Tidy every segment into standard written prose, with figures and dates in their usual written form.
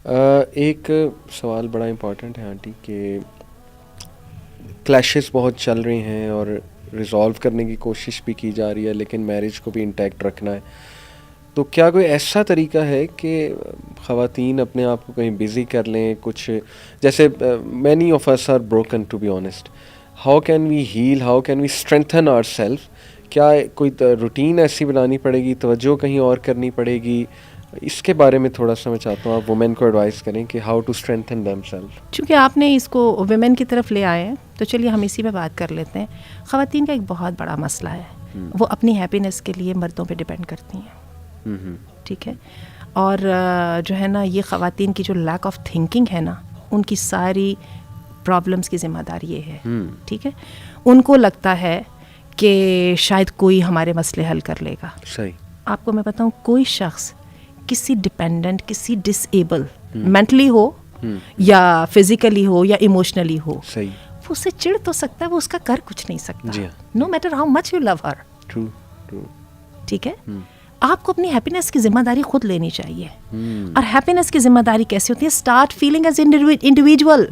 ایک سوال بڑا امپورٹنٹ ہے آنٹی کہ کلیشز بہت چل رہی ہیں اور ریزالو کرنے کی کوشش بھی کی جا رہی ہے، لیکن میرج کو بھی انٹیکٹ رکھنا ہے. تو کیا کوئی ایسا طریقہ ہے کہ خواتین اپنے آپ کو کہیں بزی کر لیں؟ کچھ جیسے many of us are broken to be honest, how can we heal, how can we strengthen our self? کیا کوئی روٹین ایسی بنانی پڑے گی، توجہ کہیں اور کرنی پڑے گی؟ اس کے بارے میں تھوڑا سا میں چاہتا ہوں آپ وومین کو ایڈوائز کریں کہ how to strengthen them self. چونکہ آپ نے اس کو ویمن کی طرف لے آئے ہیں تو چلیے ہم اسی پہ بات کر لیتے ہیں. خواتین کا ایک بہت بڑا مسئلہ ہے، وہ اپنی ہیپینس کے لیے مردوں پہ ڈپینڈ کرتی ہیں. ٹھیک ہے، اور جو ہے نا یہ خواتین کی جو لیک آف تھنکنگ ہے نا، ان کی ساری پرابلمس کی ذمہ داری یہ ہے. ٹھیک ہے، ان کو لگتا ہے کہ شاید کوئی ہمارے مسئلے حل کر لے گا. صحیح. آپ کو میں بتاؤں، کوئی شخص کسی ڈپینڈنٹ، کسی ڈس ایبل مینٹلی ہو یا فزیکلی ہو یا ایموشنلی ہو، صحیح، وہ اسے چڑ تو سکتا ہے، وہ اس کا کر کچھ نہیں سکتا. جی ہاں، no matter how much you love her. True true. ٹھیک ہے، آپ کو اپنی ہیپینس کی ذمہ داری خود لینی چاہیے. اور ہیپینس کی ذمہ داری کیسی ہوتی ہے؟ Start feeling as individual.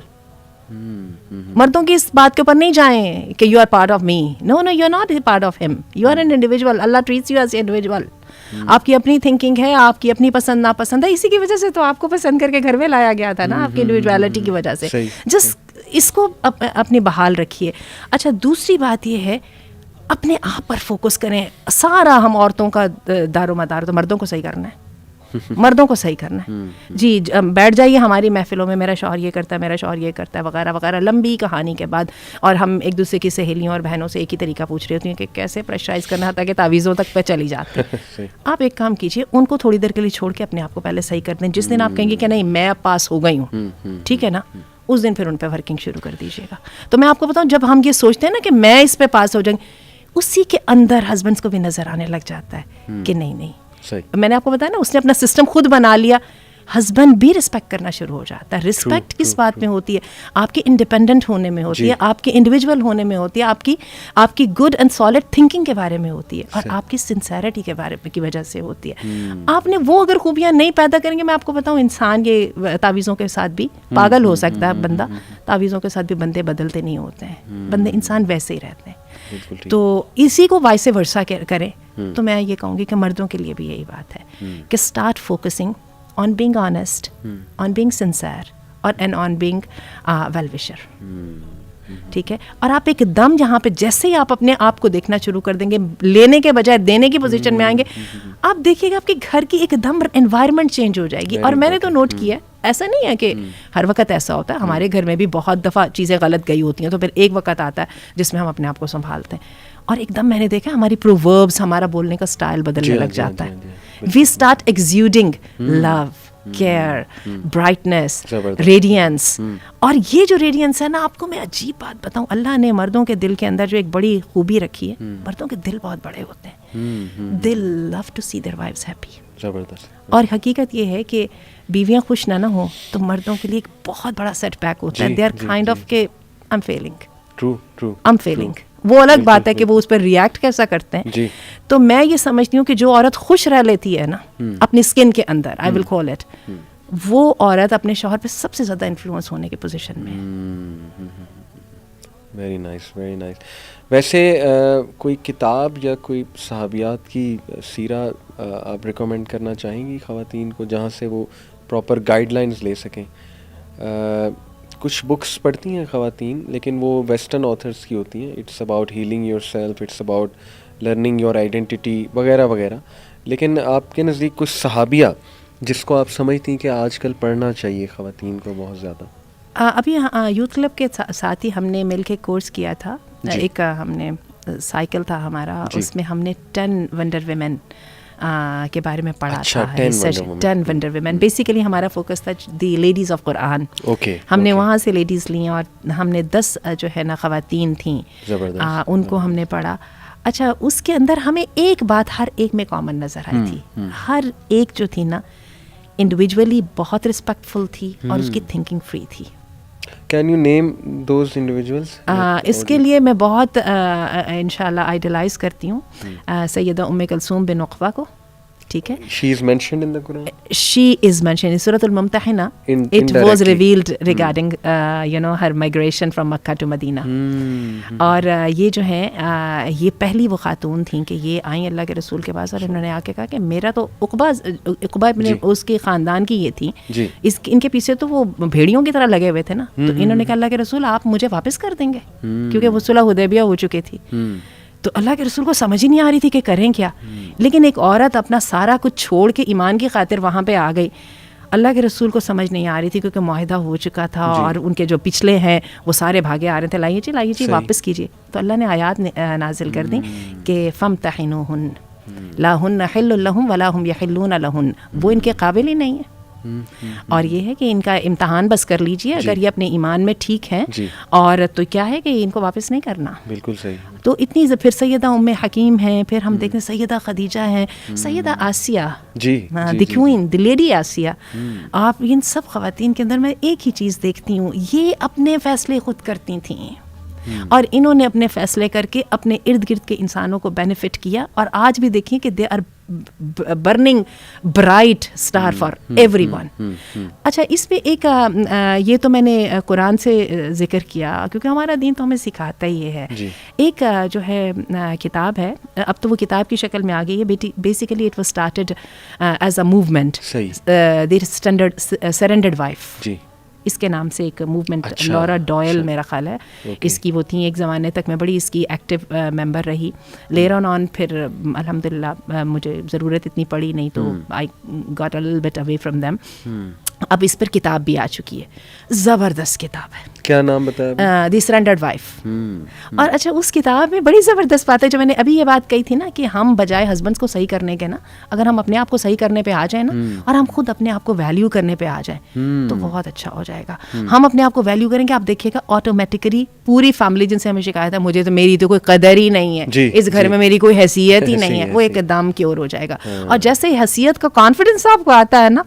مردوں کی اس بات کے اوپر نہیں جائیں کہ you are part of me. No no, you are not part of him, you are an individual. اللہ ٹریٹس یو ایز انڈیویجول. آپ کی اپنی تھنکنگ ہے، آپ کی اپنی پسند ناپسند ہے، اسی کی وجہ سے تو آپ کو پسند کر کے گھر میں لایا گیا تھا نا، آپ کی انڈیویجوالٹی کی وجہ سے. جسٹ اس کو اپنی بحال رکھیے. اچھا، دوسری بات یہ ہے اپنے آپ پر فوکس کریں. سارا ہم عورتوں کا دار و مدار تو مردوں کو صحیح کرنا ہے، مردوں کو صحیح کرنا ہے. جی بیٹھ جائیے ہماری محفلوں میں، میرا شوہر یہ کرتا ہے، میرا شوہر یہ کرتا ہے وغیرہ وغیرہ، لمبی کہانی کے بعد، اور ہم ایک دوسرے کی سہیلیوں اور بہنوں سے ایک ہی طریقہ پوچھ رہی ہوتی ہیں کہ کیسے پریشرائز کرنا تھا کہ تعویذوں تک پہ چلی جاتی. آپ ایک کام کیجیے، ان کو تھوڑی دیر کے لیے چھوڑ کے اپنے آپ کو پہلے صحیح کر دیں. جس دن آپ کہیں گے کہ نہیں میں اب پاس ہو گئی ہوں، ٹھیک ہے نا، اس دن پھر ان پہ ورکنگ شروع کر دیجیے گا. تو میں آپ کو بتاؤں، جب ہم یہ سوچتے ہیں نا کہ میں اس پہ پاس ہو جائیں گے، اسی کے اندر ہسبینڈس کو بھی نظر آنے لگ جاتا ہے کہ نہیں نہیں، میں نے آپ کو بتایا نا، اس نے اپنا سسٹم خود بنا لیا. ہسبینڈ بھی رسپیکٹ کرنا شروع ہو جاتا ہے. رسپیکٹ کس بات میں ہوتی ہے؟ آپ کے انڈیپینڈنٹ ہونے میں ہوتی ہے، آپ کے انڈیویجول ہونے میں ہوتی ہے، آپ کی گڈ اینڈ سالڈ تھنکنگ کے بارے میں ہوتی ہے، اور آپ کی سنسیرٹی کے بارے میں کی وجہ سے ہوتی ہے. آپ نے وہ اگر خوبیاں نہیں پیدا کریں گے، میں آپ کو بتاؤں، انسان یہ تعویذوں کے ساتھ بھی پاگل ہو سکتا ہے بندہ، تعویذوں کے ساتھ بھی بندے بدلتے نہیں ہوتے ہیں، بندے انسان ویسے ہی رہتے ہیں. تو اسی کو وائس ورسا کریں. تو میں یہ کہوں گی کہ مردوں کے لیے بھی یہی بات ہے کہ start focusing on being honest, on being sincere, اور and on being well wisher. ٹھیک ہے، اور آپ ایک دم یہاں پہ جیسے ہی آپ اپنے آپ کو دیکھنا شروع کر دیں گے، لینے کے بجائے دینے کی پوزیشن میں آئیں گے، آپ دیکھیے گا آپ کے گھر کی ایک دم انوائرمنٹ چینج ہو جائے گی. اور میں نے تو نوٹ کیا ہے، ایسا نہیں ہے کہ ہر وقت ایسا ہوتا ہے، ہمارے گھر میں بھی بہت دفعہ چیزیں غلط گئی ہوتی ہیں، تو پھر ایک وقت آتا ہے جس میں ہم اپنے آپ کو سنبھالتے ہیں، اور ایک دم میں نے دیکھا ہماری پرووربس، ہمارا بولنے کا سٹائل بدلنے لگ جاتا ہے. We start exuding love, care, brightness, radiance. اور یہ جو ریڈینس ہے نا، آپ کو میں عجیب بات بتاؤں، اللہ نے مردوں کے دل کے اندر جو ایک بڑی خوبی رکھی ہے، مردوں کے دل بہت بڑے ہوتے ہیں. They love to see their wives happy. اور حقیقت یہ ہے کہ بیویاں خوش نہ ہوں تو مردوں کے لیے ایک بہت بڑا سیٹ بیک ہوتا ہے. دے آر کائنڈ آف کہ I'm feeling. وہ الگ بات ہے کہ وہ اس پر ریئیکٹ کیسا کرتے ہیں. تو میں یہ سمجھتی ہوں کہ جو عورت خوش رہ لیتی ہے نا اپنی اسکن کے اندر، آئی ول کال اٹ، وہ عورت اپنے شوہر پہ سب سے زیادہ انفلوئنس ہونے کی پوزیشن میں ہے. Very nice, very nice. ویسے کوئی کتاب یا کوئی صحابیات کی سیرہ آپ ریکمینڈ کرنا چاہیں گی خواتین کو، جہاں سے وہ پراپر گائیڈ لائنز لے سکیں؟ کچھ بکس پڑھتی ہیں خواتین، لیکن وہ ویسٹرن آتھرس کی ہوتی ہیں. It's about healing your self, it's about learning your identity وغیرہ وغیرہ. لیکن آپ کے نزدیک کچھ صحابیہ جس کو آپ سمجھتی ہیں کہ آج کل پڑھنا چاہیے خواتین کو بہت زیادہ؟ ابھی یوتھ کلب کے ساتھ ہی ہم نے مل کے کورس کیا تھا. ایک ہم نے سائیکل تھا ہمارا، اس میں ہم نے 10 ونڈر ویمن کے بارے میں پڑھا تھا. 10 ونڈر ویمن. بیسیکلی ہمارا فوکس تھا دی لیڈیز آف قرآن. ہم نے وہاں سے لیڈیز لیں اور ہم نے 10 جو ہے نا خواتین تھیں، ان کو ہم نے پڑھا. اچھا، اس کے اندر ہمیں ایک بات ہر ایک میں کامن نظر آئی تھی. ہر ایک جو تھی نا انڈیویجولی بہت رسپیکٹفل تھی اور اس کی تھنکنگ فری تھی. Can you name those individuals? اس کے لیے میں بہت انشاءاللہ آئیڈلائز کرتی ہوں سیدہ ام کلثوم بن عقبہ کو. ٹھیک ہے. She is mentioned in the Quran. She is mentioned in Surah Al-Mumtahina. It was Indirectly. revealed regarding her migration from Makkah to Medina. اور یہ جو ہے یہ پہلی وہ خاتون تھیں کہ یہ آئیں اللہ کے رسول کے پاس اور انہوں نے آ کے کہا کہ میرا تو عقبہ ابن اس کے خاندان کی یہ تھی, ان کے پیچھے تو وہ بھیڑیوں کی طرح لگے ہوئے تھے نا, تو انہوں نے کہا اللہ کے رسول آپ مجھے واپس کر دیں گے, کیونکہ وہ صلح حدیبیہ ہو چکی تھی. تو اللہ کے رسول کو سمجھ ہی نہیں آ رہی تھی کہ کریں کیا, لیکن ایک عورت اپنا سارا کچھ چھوڑ کے ایمان کی خاطر وہاں پہ آ گئی. اللہ کے رسول کو سمجھ نہیں آ رہی تھی کیونکہ معاہدہ ہو چکا تھا اور ان کے جو پچھلے ہیں وہ سارے بھاگے آ رہے تھے, لائیے جی واپس کیجیے. تو اللہ نے آیات نازل کر دیں کہ فامتحنوہن لا ہن حل لہم ولا ہم یحلون لہن, وہ ان کے قابل ہی نہیں ہے. اور یہ ہے کہ ان کا امتحان بس کر لیجئے, اگر یہ اپنے ایمان میں ٹھیک ہیں اور تو کیا ہے کہ ان کو واپس نہیں کرنا. بالکل صحیح. تو اتنی پھر سیدہ ام حکیم ہیں, پھر ہم دیکھتے ہیں سیدہ خدیجہ ہیں, سیدہ آسیہ, دی کوئین, دی لیڈی آسیہ. آپ ان سب خواتین کے اندر میں ایک ہی چیز دیکھتی ہوں, یہ اپنے فیصلے خود کرتی تھیں اور انہوں نے اپنے فیصلے کر کے اپنے ارد گرد کے انسانوں کو بینیفٹ کیا. اور آج بھی دیکھیں کہ they are burning bright star for everyone. اچھا اس پہ ایک یہ تو میں نے قرآن سے ذکر کیا کیونکہ ہمارا دین تو ہمیں سکھاتا ہی یہ ہے. ایک جو ہے کتاب ہے, اب تو وہ کتاب کی شکل میں آ گئی ہے, basically it was started as a movement, the surrendered wife, اس کے نام سے ایک موومنٹ. لورا ڈوئل میرا خیال ہے اس کی وہ تھیں, ایک زمانے تک میں بڑی اس کی ایکٹیو ممبر رہی. لیٹر آن پھر الحمدللہ مجھے ضرورت اتنی پڑی نہیں تو I got a little bit away from them. اب اس پر کتاب بھی آ چکی ہے, زبردست کتاب ہے. کیا نام بتایا؟ دی سرنڈرڈ وائف. اور اچھا اس کتاب میں بڑی زبردست بات ہے, جو میں نے ابھی یہ بات کہی تھی نا کہ ہم بجائے ہسبینڈس کو صحیح کرنے کے نا, اگر ہم اپنے آپ کو صحیح کرنے پہ آ جائیں نا اور ہم خود اپنے آپ کو ویلیو کرنے پہ آ جائیں تو بہت اچھا ہو جائے گا. ہم اپنے آپ کو ویلیو کریں گے, آپ دیکھیے گا آٹومیٹکلی پوری فیملی جن سے ہمیں شکایت ہے مجھے تو میری تو کوئی قدر ہی نہیں ہے, اس گھر میں میری کوئی حیثیت ہی نہیں ہے, وہ ایک دم کیور ہو جائے گا. اور جیسے ہی حیثیت کا کانفیڈنس آپ کو آتا ہے نا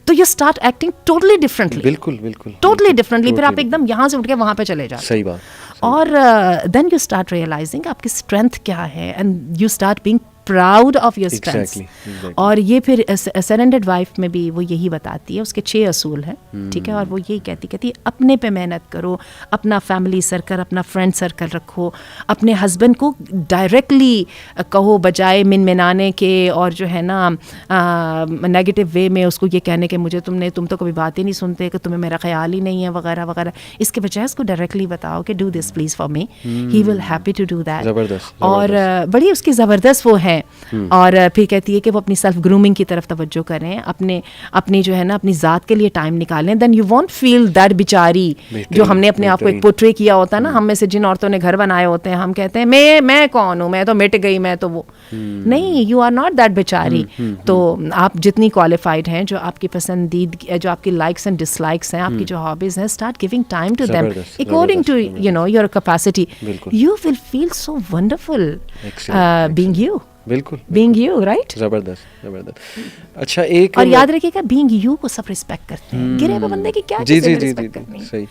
تو you start acting totally differently. بالکل بالکل ٹوٹلی ڈفرینٹلی. پھر آپ ایک دم یہاں سے اٹھ کے وہاں پہ چلے جاتے. صحیح بات. اور دین یو اسٹارٹ ریئلائزنگ آپ کی اسٹرینتھ کیا ہے, and you start being proud of your strength. اور یہ پھر سرنڈرڈ وائف میں بھی وہ یہی بتاتی ہے, اس کے 6 اصول ہیں, ٹھیک ہے, اور وہ یہی کہتی ہے اپنے پہ محنت کرو, اپنا فیملی سرکل, اپنا فرینڈ سرکل رکھو, اپنے ہسبینڈ کو ڈائریکٹلی کہو بجائے منانے کے اور جو ہے نا نیگیٹو وے میں اس کو یہ کہنے کہ مجھے تم تو کبھی بات ہی نہیں سنتے, کہ تمہیں میرا خیال ہی نہیں ہے وغیرہ وغیرہ. اس کے بجائے اس کو ڈائریکٹلی بتاؤ کہ do this please for me, he will happy to do that. اور بڑی اس کی زبردست وہ ہے. اور پھر کہتی ہے کہ وہ اپنی سیلف گرومنگ کی طرف توجہ کریں, اپنی جو ہے نا اپنی ذات کے لیے ٹائم نکالیں. Then you won't feel that بیچاری جو ہم نے اپنے آپ کو ایک پورٹری کیا ہوتا ہے نا, ہم میں سے جن عورتوں نے گھر بنائے ہوتے ہیں, ہم کہتے ہیں میں کون ہوں, میں تو مٹ گئی, میں تو وہ نہیں, یو آر ناٹ دیٹ بیچاری. تو آپ جتنی کوالیفائڈ ہیں, جو آپ کی پسندیدگی, جو آپ کی لائکس اینڈ ڈس لائکس ہیں, آپ کی جو ہابیز ہیں, start giving time to them according to your capacity. You will feel so wonderful being you. بالکل بینگ یو, رائٹ. زبردست زبردست. اچھا ایک اور یاد رکھیے گا بینگ یو کو سب ریسپیکٹ کرتے ہیں, گرے ہوئے بندے کی کیا جی جی جی جی صحیح.